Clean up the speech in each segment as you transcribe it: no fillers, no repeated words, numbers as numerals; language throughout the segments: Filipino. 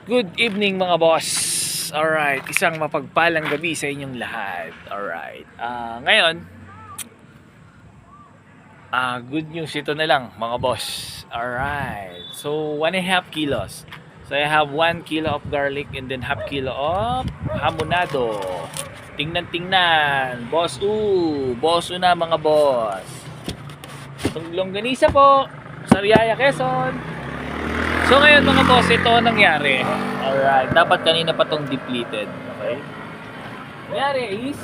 Good evening mga boss. Alright, isang mapagpalang gabi sa inyong lahat. Alright, ngayon, good news ito na lang mga boss. Alright, so 1.5 kilos. So I have 1 kilo of garlic and then half kilo of hamonado. Tingnan, boss na mga boss. Longganisa po, Sariaya, Quezon. So ngayon mga boss, ito ang nangyari. Alright, dapat kanina pa tong depleted. Okay? Nangyari is,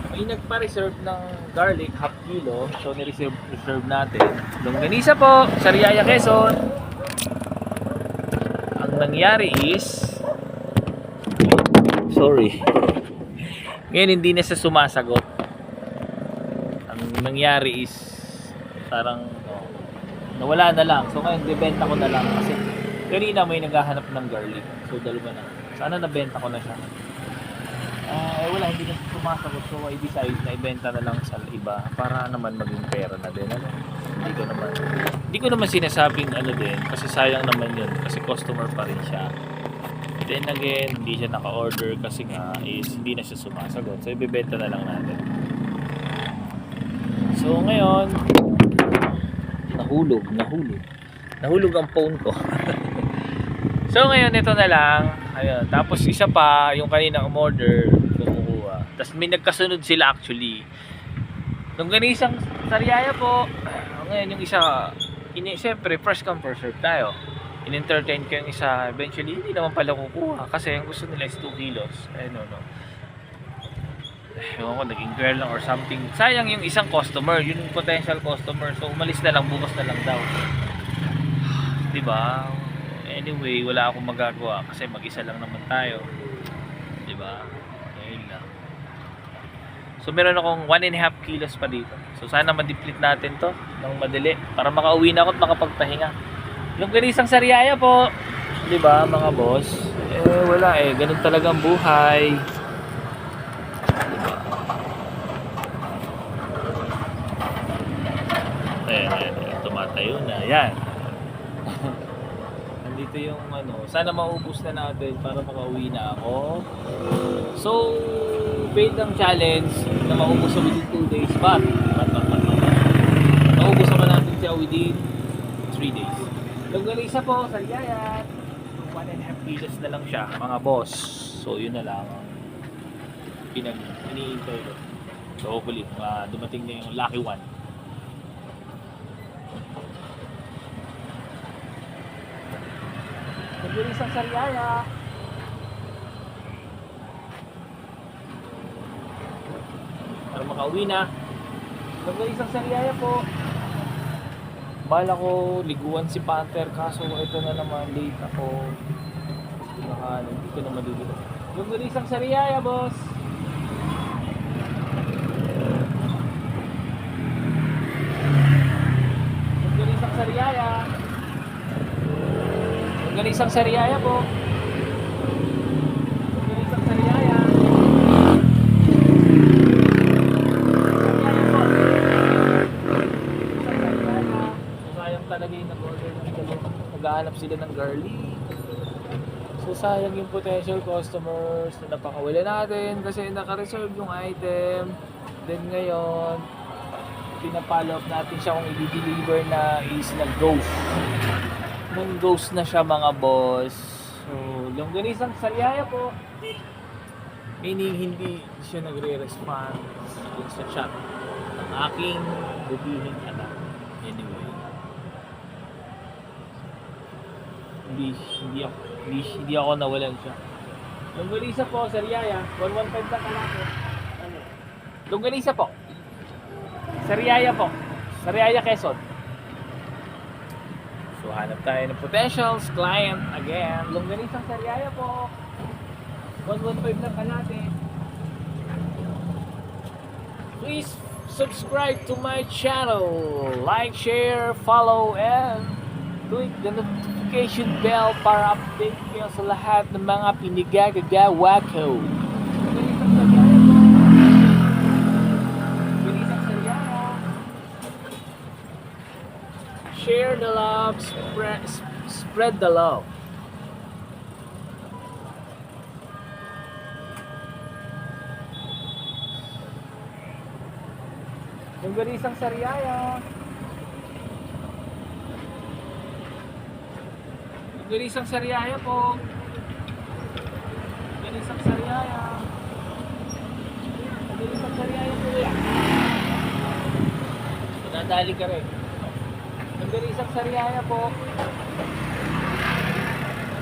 may nagpa-reserve ng garlic, half kilo. So nireserve natin. Longganisa po, Sariaya, Quezon. Ang nangyari is, sorry. Ngayon hindi na siya sumasagot. Ang nangyari is, parang nawala na lang. So ngayon debenta ko na lang kasi kanina may naghahanap ng garlic. So dalawa na. Sana nabenta ko na siya. Wala, hindi na sumasagot. So I decide na ibenta na lang sa iba para naman maging pera na din. Hindi ko naman sinasabing din kasi sayang naman yun kasi customer pa rin siya. Then again, hindi siya naka-order kasi nga is hindi na siya sumasagot. So ibebenta na lang natin. So ngayon, nahulog ang phone ko. So ngayon ito na lang. Ayun, tapos isa pa yung kanina umorder kumukuha. Tapos may nagkasunod sila actually. Nungganisang Sariaya po. Ngayon yung isa, siyempre first come first serve tayo. In-entertain ko yung isa. Eventually hindi naman pala kukuha kasi ang gusto nila is 2 kilos. No. Ewan ko, naging girl lang or something. Sayang yung isang customer, yung potential customer. So umalis na lang, bukas na lang daw. Diba? Anyway, wala akong magagawa kasi mag-isa lang naman tayo. Diba? Ayun lang. So meron akong 1.5 kilos pa dito. So sana ma-deplete natin to ng madali para makauwi na ako at makapagpahinga. Yungganisang Sariaya po. Diba mga boss? Wala ganun talaga ang buhay. Tumatayo na. Yan. Nandito yung sana maubos na natin para makauwi na ako. So, paid ang challenge na maubos sa within 2 days. But maubos naman natin siya within 3 days. Longganisa po, Sariaya. 1.5 kilos na lang siya, mga boss. So, yun na lang ang iniintay ko. So, hopefully, dumating na yung lucky one. Isang Sariaya. Para makauwi na. Isang Sariaya po. Bala ko liguan si Panther kaso ito na naman late ako. Hindi ko na maliligo. Isang Sariaya, boss. Isang Sariaya. Isang Sariaya po. Isang Sariaya. Sayang talaga yung nag-order ng dalawa. Naghahanap sila ng garlic. So sayang yung potential customers na napakawala natin kasi naka-reserve yung item. Then ngayon, pinapollow up natin siya kung i-deliver na is nag-ghost. Nung ghost na siya mga boss. So, longganisang Sariaya po. Meaning hindi siya nagre-respond sa chat ng aking bubihing anak. Anyway. Hindi ako nawalan siya. Longganisa po, Sariaya. 115 lang kalaki. Longganisa po. Sariaya po. Sariaya, Quezon. So, hanap tayo ng potentials, client, again. Longganisang Sariaya po. 115 na kalate. Please subscribe to my channel. Like, share, follow, and click the notification bell para update kayo sa lahat ng mga pinigagagawa ko. Longganisang Sariaya po. Longganisang Sariaya. Share the love, spread the love. Longganisang Sariaya. Longganisang Sariaya po. Longganisang Sariaya. Longganisang Sariaya po yan. Nadali ka rin. Longganisang Sariaya po.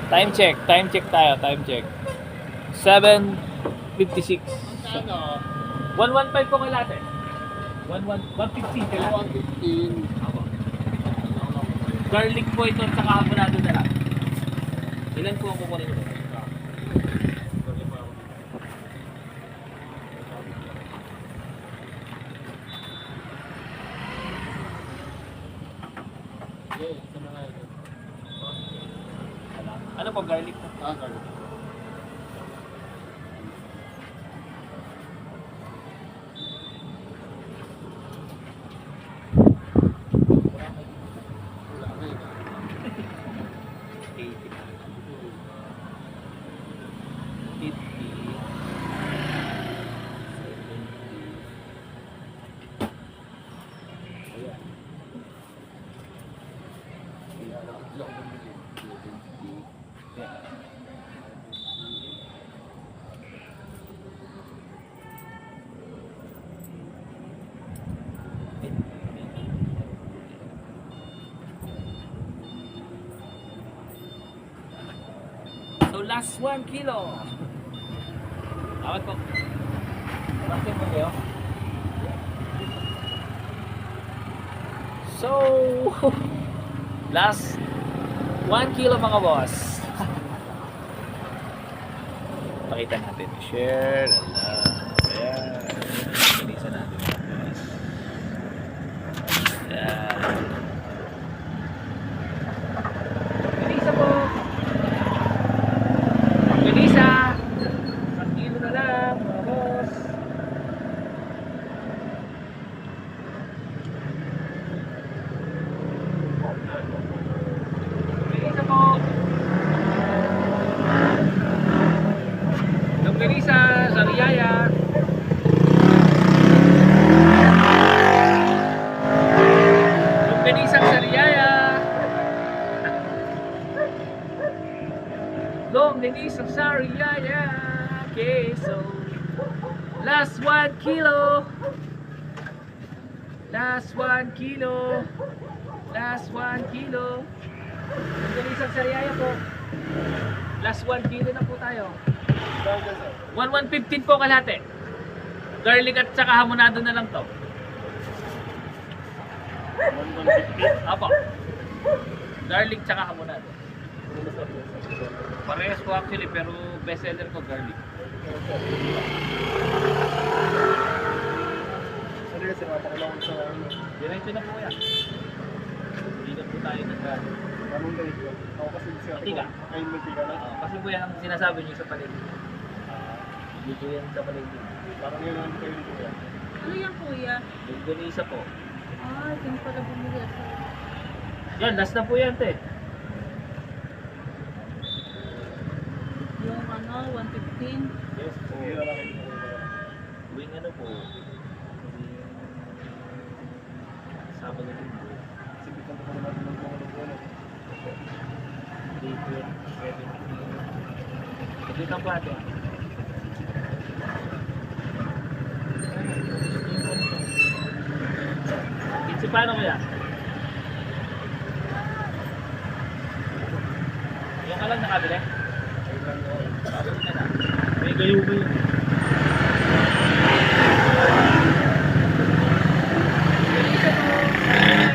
Time check tayo, time check. 7:56. 115 po kay latte. 115 kay latte. 115. Garlic po ito at saka abonado na lang. Ilan po ang kukunin mo? Ano po garlic po? Garlic. So last 1 kilo. Tawad po. Bakit po kayo? So last 1 kilo mga boss. Pakita natin. Share. Ayan. Pinisa natin mga boss. Ayan. Pinisa po. Pinisa. 1 kilo na lang mga boss. Pinisa po. Longganisa, Sariaya. Longganisang Sariaya. Longganisang Sariaya. Okay, so last 1 kilo. Last 1 kilo. Last 1 kilo. Longganisang Sariaya po. Last 1 kilo na po tayo. 115 po kalahati. Garlic at saka hamonado na lang to. 115. Apo. Garlic tsaka hamonado. Parehas po actually pero best seller ko garlic. Sorry kasi napakalawan sa ano. Diretso na po yan. Hindi na po tayo nag-garlic. Anong dahil ko? Ako kasi siya. Mantika. Ay, mantika na. Kasi po yan ang sinasabi niyo sa paligid. Dito yan sa paligid. Parang yun ang kayo dito yan. Ano yan kuya? Longganisa po. Ah, hindi pala bumili ako. Yan, last na po yan te. Yung ano, 115. Yes po. Sige na lang ito. Tuwing ano po. Sabado na rin po. Sige, kung naman natin ng mga ano. Dito yan. Dito ang plato. Kitsi paano kaya? Yung ka lang nakabili? Tapos na na. May gayo ba yun?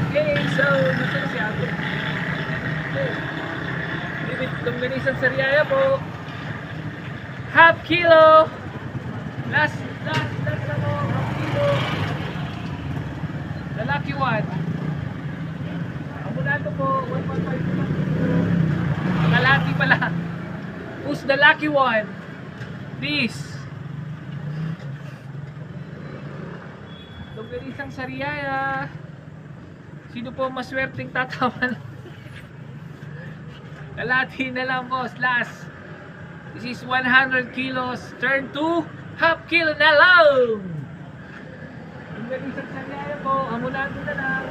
Okay, so nasa si Ago. Longganisang Sariaya po. Half kilo. Last na po. Half kilo. The lucky one. Abonado po. 115. Kalahati pala. Who's the lucky one? Please. Longganisang Sariaya. Sino po maswerteng tataman? Kalahati na lang boss. Last. This is 100 kilos. Turn to half kilo na lang. Longganisang Sariaya po, hamulado na lang.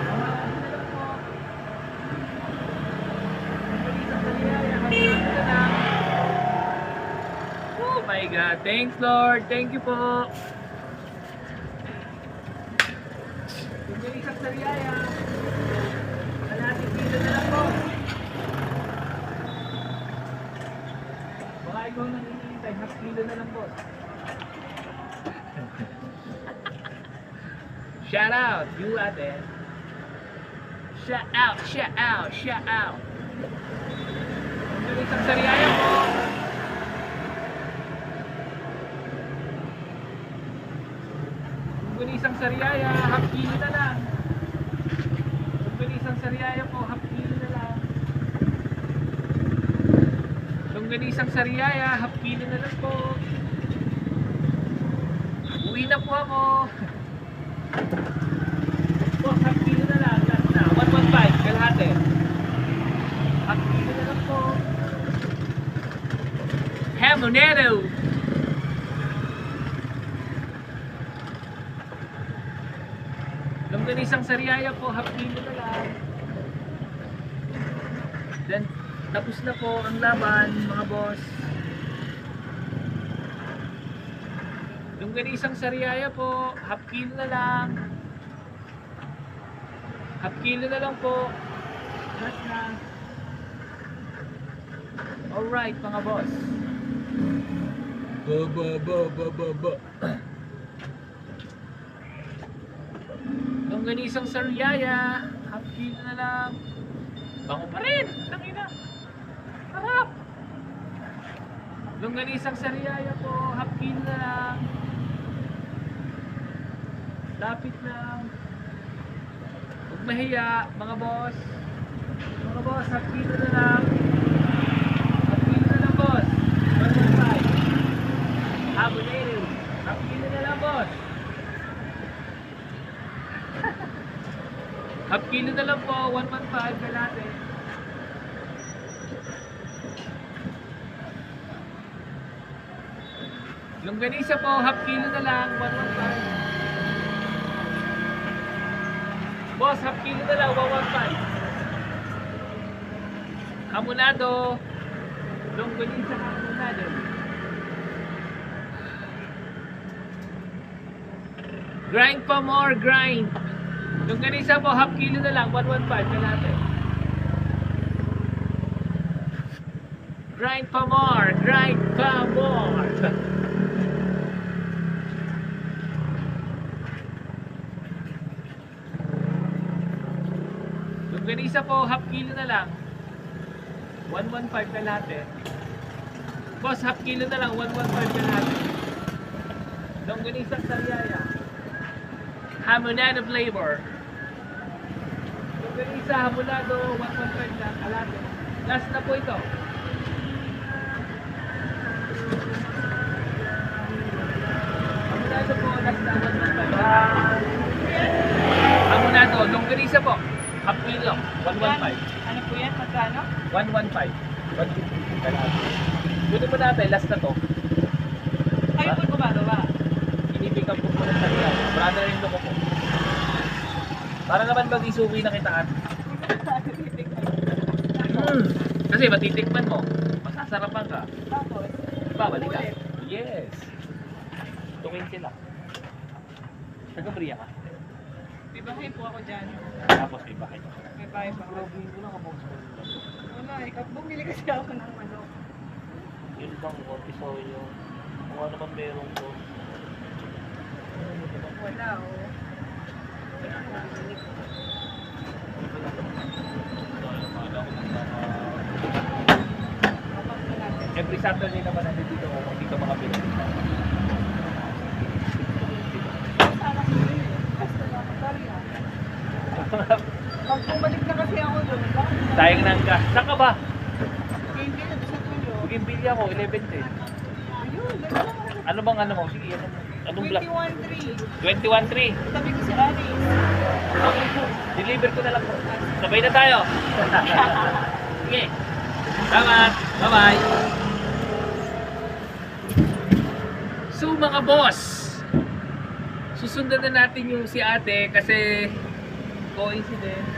Hamulado na lang po. Longganisang Sariaya, hamulado na lang. Oh my God, thanks Lord, thank you po. Longganisang Sariaya, kalating kilo na lang po. Baka ikaw nang hinihintay, half kilo na lang po. Shout out, you ate. Shout out, shout out, shout out. Yung isang Sariaya po. Yung isang Sariaya, half kilo na lang. Yung isang Sariaya po, half kilo na lang. Longganisang Sariaya, half kilo na lang po. Uwi na po ako. Po, half kilo na lang. Last na. 115, kalahati. Half kilo na lang po. Hamonero. Longganisang Sariaya po, half kilo na lang. Then, tapos na po ang laban, mga boss. Longganisang Sariaya po, half kilo na lang. Half kilo na lang po. Last na. Alright, mga boss. Ba. Longganisang Sariaya, half kilo na lang. Bango pa rin, tangina. Harap. Longganisang Sariaya po, half kilo na lang. Lapit lang. Huwag mahiya, mga boss. Mga boss, half kilo na lang. Half kilo na lang, boss. 115. Habanero. Half kilo na lang, boss. Half kilo na lang po, 115 kalate. Longganisa po, half kilo na lang, 115. Boss, half kilo na lang, 115. Hamonado. Longganisa hamonado. Grind pa more, grind. Longganisa po, half kilo na lang, 115 kalate. Grind pa more, grind pa more. Longganisa po, half kilo na lang. 115 kalate. Boss, half kilo na lang, 115 kalate. Longganisang Sariaya. Hamonado flavor. Longganisa, hamonado, 115 lang kalate. Last na po ito. Hamonado po, last na 115. Hamonado, longganisa po. Half kilo, 115. Ano po yan? Magkano? 115. 150 kalahati. Kunin mo natin, last na to. Kayo po gumagawa. Inipick up ko po ng Sariaya. Brother-in-law ko po. Para naman mag-isuwi na kitaan. Kasi matitikman mo. Masasarapan ka. Tapos, Babalik ka. Yes. Tuwing sila. Taga-Bria ka. may bahay po ako dyan. Tapos may bahay ka. May bahay pa ako. Wala, bumili kasi ako ng manok. Yun bang cortisol yung kung ano man meron ko. Wala, oh. Every Saturday naman nandito ako kung dito makapila. Sana ko yun eh. Basta nakapari ah. Pag bumalik na kasi ako doon, Sayang nang gas. Saan ka ba? hindi na sa tulo. Bugimbilya ko, 11 eh. Ayun, gano'n. Ano bang ano mo? Sige, anong block? 21-3. 21-3. Sabi ko si Alice. Okay po. Deliver ko na lang po. Sabay na tayo. Sige. Salamat. Bye-bye. So mga boss, susundan na natin yung si ate kasi coincidence.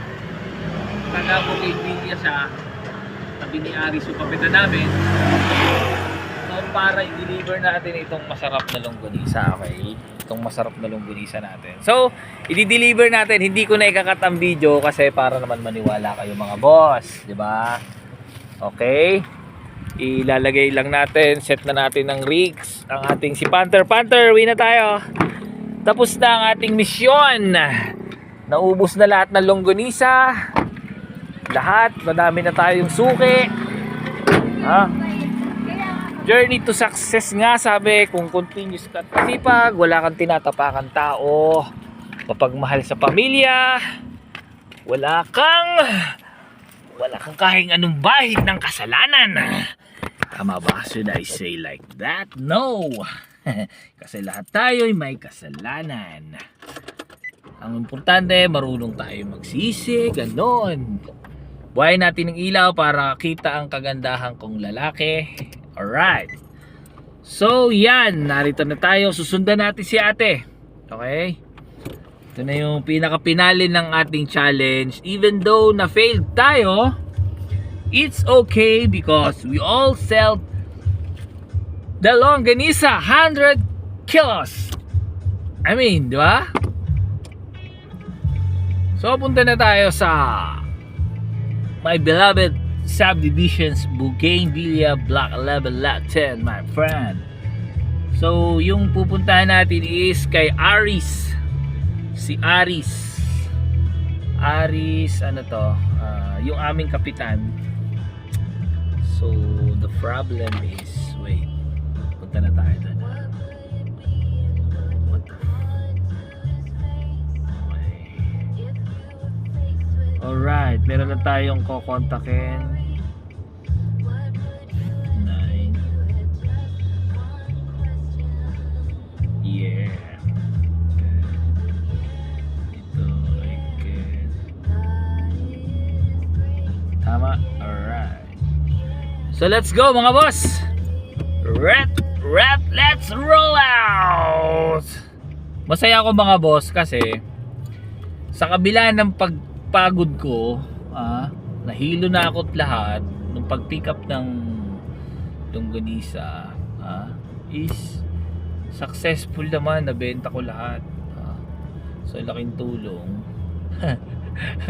Kala ko kay Julia siya. Sabi ni Aris yung kapitan namin. So para i-deliver natin itong masarap na longganisa, okay? Itong masarap na longganisa natin. So, i-deliver natin. Hindi ko na ikakat ang video kasi para naman maniwala kayo mga boss, di ba? Okay? Ilalagay lang natin, set na natin ng rigs ang ating si Panther. Panther, uwi na tayo. Tapos na ang ating misyon. Naubos na lahat ng longganisa. Lahat, madami na tayong suki. Ha? Journey to success nga, sabi, kung continuous ka at masipag, wala kang tinatapakan tao, mapagmahal sa pamilya, wala kang kahing anong bahid ng kasalanan. Tama ba? Should I say like that? No! Kasi lahat tayo'y may kasalanan. Ang importante, marunong tayo magsisi, ganon. Buhayin natin ng ilaw para kita ang kagandahan kong lalaki. Alright. So, yan. Narito na tayo. Susundan natin si ate. Okay? Ito na yung pinaka-pinali ng ating challenge. Even though na-failed tayo, it's okay because we all sell the longganisa 100 kilos. I mean, di ba? So, punta na tayo sa my beloved subdivisions, Bougainvillea, Block 11, Lot 10, my friend. So, yung pupuntahan natin is kay Aris. Si Aris. Aris, ano to? Yung aming kapitan. So, the problem is, wait. Punta na tayo doon. What the okay. Alright, meron na tayong kukontakin. 9. Yeah. Ito, I guess. Tama? Alright. So let's go mga boss! Let's roll out! Masaya ako mga boss kasi sa kabila ng pagpagod ko, nahilo na ako't lahat nung pag-pick up ng longganisa, is successful naman, nabenta ko lahat. So laking tulong.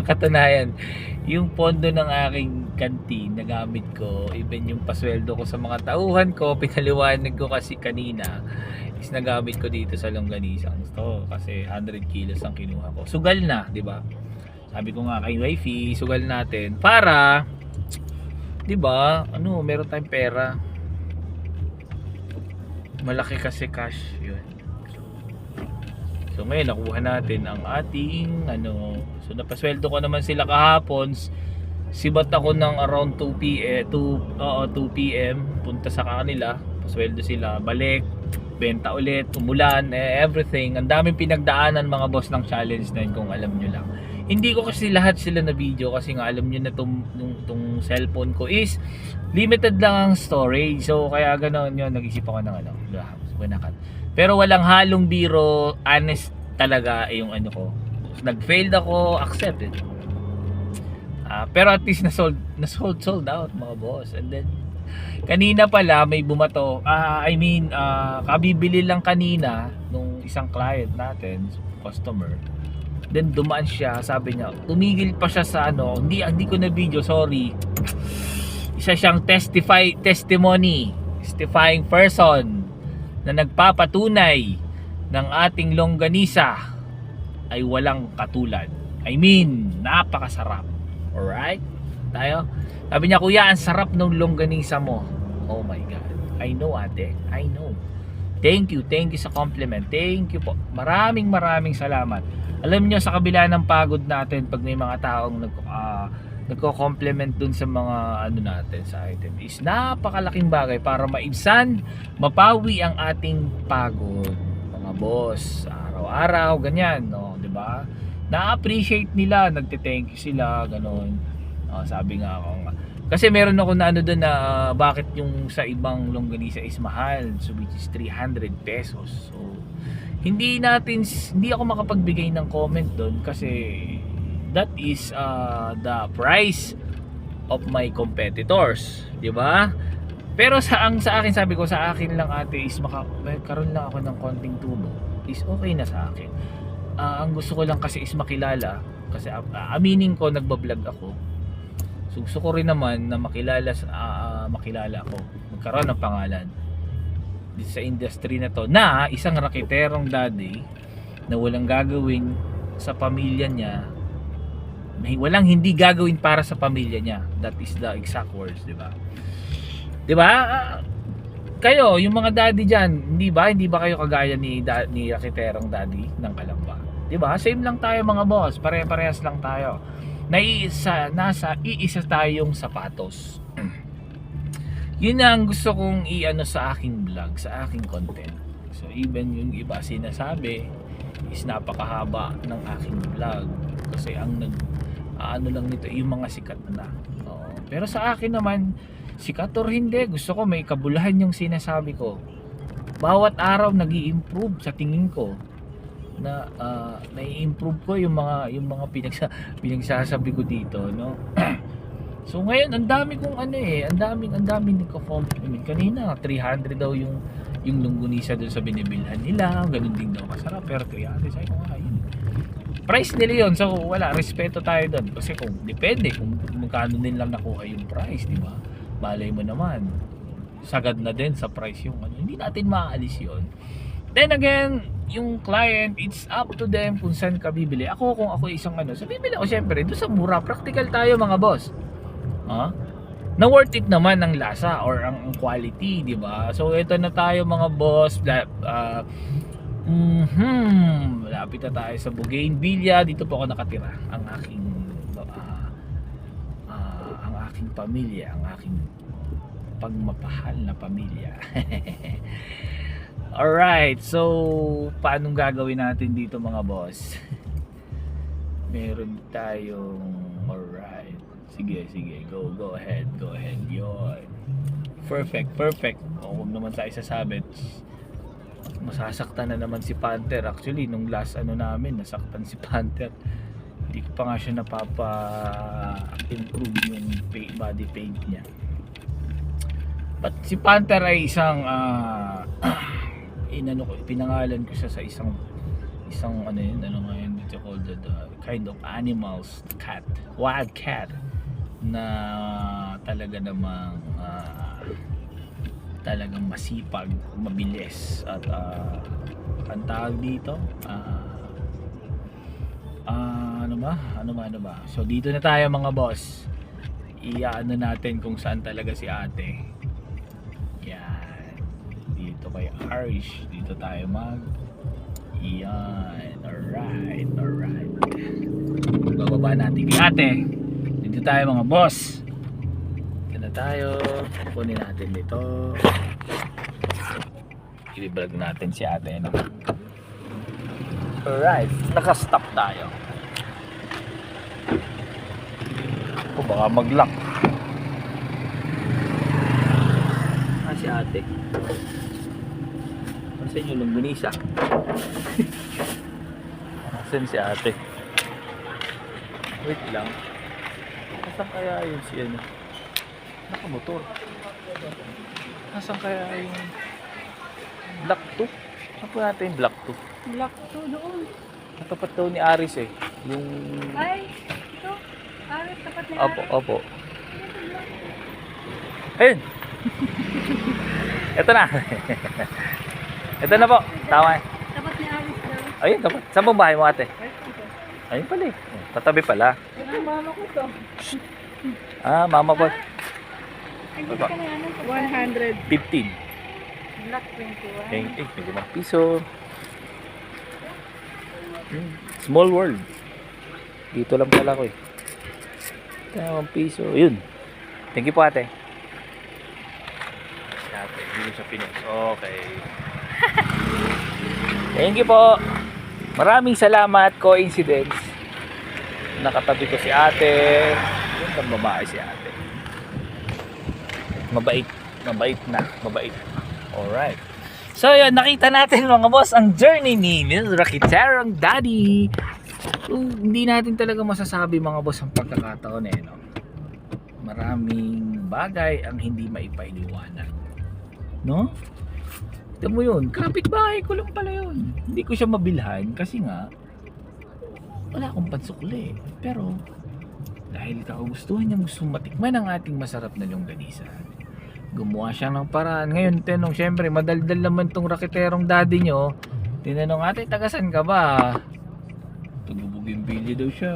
Katunayan, yung pondo ng aking kantin nagamit ko, even yung pasweldo ko sa mga tauhan ko, pinaliwanag ko kasi kanina, is nagamit ko dito sa longganisang to kasi 100 kilos ang kinuha ko. Sugal na, di ba? Sabi ko nga kay wifey, sugal natin para, di ba? Ano, meron tayong pera. Malaki kasi cash, yun. So ngayon nakuha natin ang ating so napasweldo ko naman sila kahapon. Sibat ako ng around 2 PM punta sa kanila, pasweldo sila, balik, benta ulit, umulan, everything. Ang daming pinagdaanan mga boss ng challenge na yun, kung alam nyo lang. Hindi ko kasi lahat sila na video kasi nga alam nyo na tong cellphone ko is limited lang ang storage. So kaya ganoon yun, nag-isip ako ng pero walang halong biro, honest talaga yung ko. Nag-failed ako, accepted. Pero at least sold out mga boss. And then kanina pala may bumato. Kabibili lang kanina nung isang client natin, customer. Then dumaan siya, sabi niya, tumigil pa siya sa hindi ko na video, sorry. Isa siyang testifying person na nagpapatunay ng ating longganisa ay walang katulad. I mean, napakasarap. Alright? Tayo? Sabi niya, kuya, ang sarap ng longganisa mo. Oh my God. I know, ate. I know. Thank you sa compliment. Thank you po. Maraming salamat. Alam niyo, sa kabila ng pagod natin, pag may mga taong nagko-compliment dun sa mga natin sa item, is napakalaking bagay para maibsan, mapawi ang ating pagod mga boss, araw-araw ganyan, no, 'di ba? Na-appreciate nila, nagte-thank you sila, ganoon. Sabi nga ako kasi meron ako na doon na bakit yung sa ibang longganisa is mahal, so which is 300 pesos. So hindi ako makapagbigay ng comment doon kasi that is the price of my competitors, di ba? Pero sa akin, sabi ko sa akin lang ate is magkaroon lang ako ng konting tubo is okay na sa akin. Ang gusto ko lang kasi is makilala kasi aminin ko nagbablog ako. So gusto ko rin naman na makilala ako, magkaroon ng pangalan dito sa industry na to, na isang rakiterong daddy na walang gagawin sa pamilya niya, walang hindi gagawin para sa pamilya niya. That is the exact words, di ba? Di ba? Kayo, yung mga daddy diyan, hindi ba kayo kagaya ni rakiterong daddy ng Kalamba? Di ba? Same lang tayo mga boss, pare-parehas lang tayo. Nasa iisa tayong sapatos. Yun ang gusto kong i-ano sa aking vlog, sa aking content. So even yung iba sinasabi is napakahaba ng aking vlog kasi ang ano lang nito yung mga sikat na. Pero sa akin naman, sikat or hindi, gusto ko may kabuluhan yung sinasabi ko. Bawat araw nag-i-improve sa tingin ko na nai-improve ko yung mga pinagsasabi ko dito, no? So ngayon ang dami kong ang daming nagko-comment. Kanina 300 daw yung longganisa doon sa binibilhan nila, ganun din daw kasarap, pero 300 sabi ko nga yun. Price nila yun, so wala, respeto tayo doon kasi kung depende kung magkano din lang nakuha yung price, di ba? Malay mo naman sagad na din sa price yung hindi natin maaalis yun. Then again, yung client, it's up to them kung saan ka bibili. Kung ako isang so bibili ako syempre doon sa mura. Practical tayo mga boss. Na worth it naman ang lasa or ang quality, di ba? So ito na tayo mga boss. Malapit na tayo sa Bougainvillea. Dito po ako nakatira. Ang aking pamilya, ang aking pagmapahal na pamilya. Alright, so paano gagawin natin dito mga boss? Meron tayong alright. Sige, go ahead. Yun. Perfect. Huwag naman tayo sasabit. Masasaktan na naman si Panther. Actually, nung last namin, nasaktan si Panther. Hindi ko pa nga siya napapa-improve yung body paint niya. But si Panther ay isang pinangalan ko siya sa isang dito called the kind of animals, cat, wild cat, na talaga namang talagang masipag, mabilis at ang tawag dito ano ba? So dito na tayo mga boss. Iyaano natin kung saan talaga si ate. Yan. Dito kay Arish. Dito tayo yan. Alright. Bababa natin kay ate. Dito tayo mga boss. Dito na tayo. Kunin natin dito. I-vlog natin si ate. Alright. Naka-stop tayo. Baka mag-lock. Si ate. Saan yung longganisa? Saan si ate? Wait lang. Nasaan kaya yun si nakamotor? Nasaan kaya yung Black 2? Saan po natin yung Black 2? Black 2 doon. Natapat daw ni Aris yung... Ay, ito. Aris, tapat ni Aris. Opo. Ayun. Ito na. Ito na po. Tama. Tapat ni Aris daw. Ayun, tapat. Saan pong bahay mo ate? Ayun pala eh. Tatabi pala. Ito, mama ko to. Mama po. Ay, dito ka na yan. 100. 15. Black 21. Okay, piso. Small world. Dito lang pala ko eh. 1 piso. Yun. Thank you po ate. Ate, hindi sa Pinos. Okay. Thank you po. Maraming salamat. Coincidence. Nakatabi ko si ate. Yun ang babae si ate. Mabait. Alright. So yun, nakita natin mga boss ang journey ni Miss Rakiterong Daddy. Hindi natin talaga masasabi mga boss ang pagkakataon eh, no? Maraming bagay ang hindi maipailiwanag, no? Tignan mo yun, kapitbahay ko lang pala yun. Hindi ko siya mabilhan kasi nga wala akong pansukli. Pero dahil kagustuhan niya gusto matikman ang ating masarap na longganisa, gumawa siya ng paraan. Ngayon tinanong, syempre madaldal naman tong Rakiterong Daddy nyo. Tinanong, ate tagasan ka ba? Taga-Bougainvillea daw siya.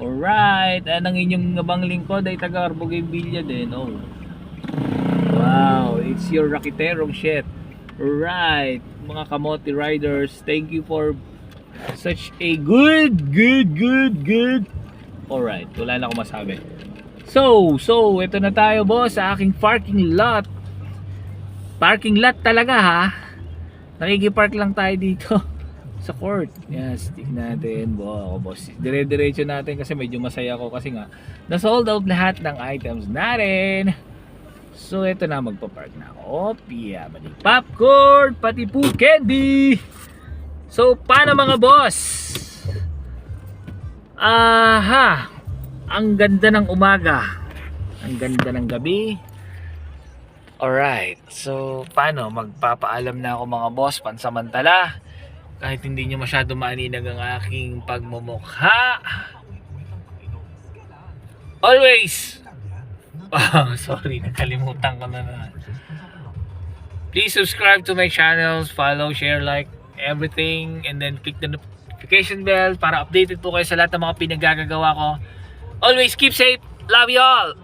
Alright, anong inyong abang lingkod ay taga-Bougainvillea din. Oh. Wow, it's your Rakiterong shit. Right, mga kamote riders, thank you for such a good. Alright, wala na akong masabi. So, ito na tayo boss sa aking parking lot. Parking lot talaga ha. Nakikipark lang tayo dito sa court. Yes, tignan natin. Wow, boss. Dire-diretso natin kasi medyo masaya ako kasi nga na-sold out lahat ng items natin. So, ito na, magpa-park na ako. Mani popcorn, pati po candy. So, paano mga boss? Ang ganda ng umaga. Ang ganda ng gabi. Alright. So, paano? Magpapaalam na ako mga boss, pansamantala. Kahit hindi nyo masyado maaninag ang aking pagmumukha. Always! Oh, sorry, nakalimutan ko na. Please subscribe to my channels, follow, share, like, everything, and then click the notification bell para updated po kayo sa lahat ng mga pinagagagawa ko. Always keep safe. Love you all.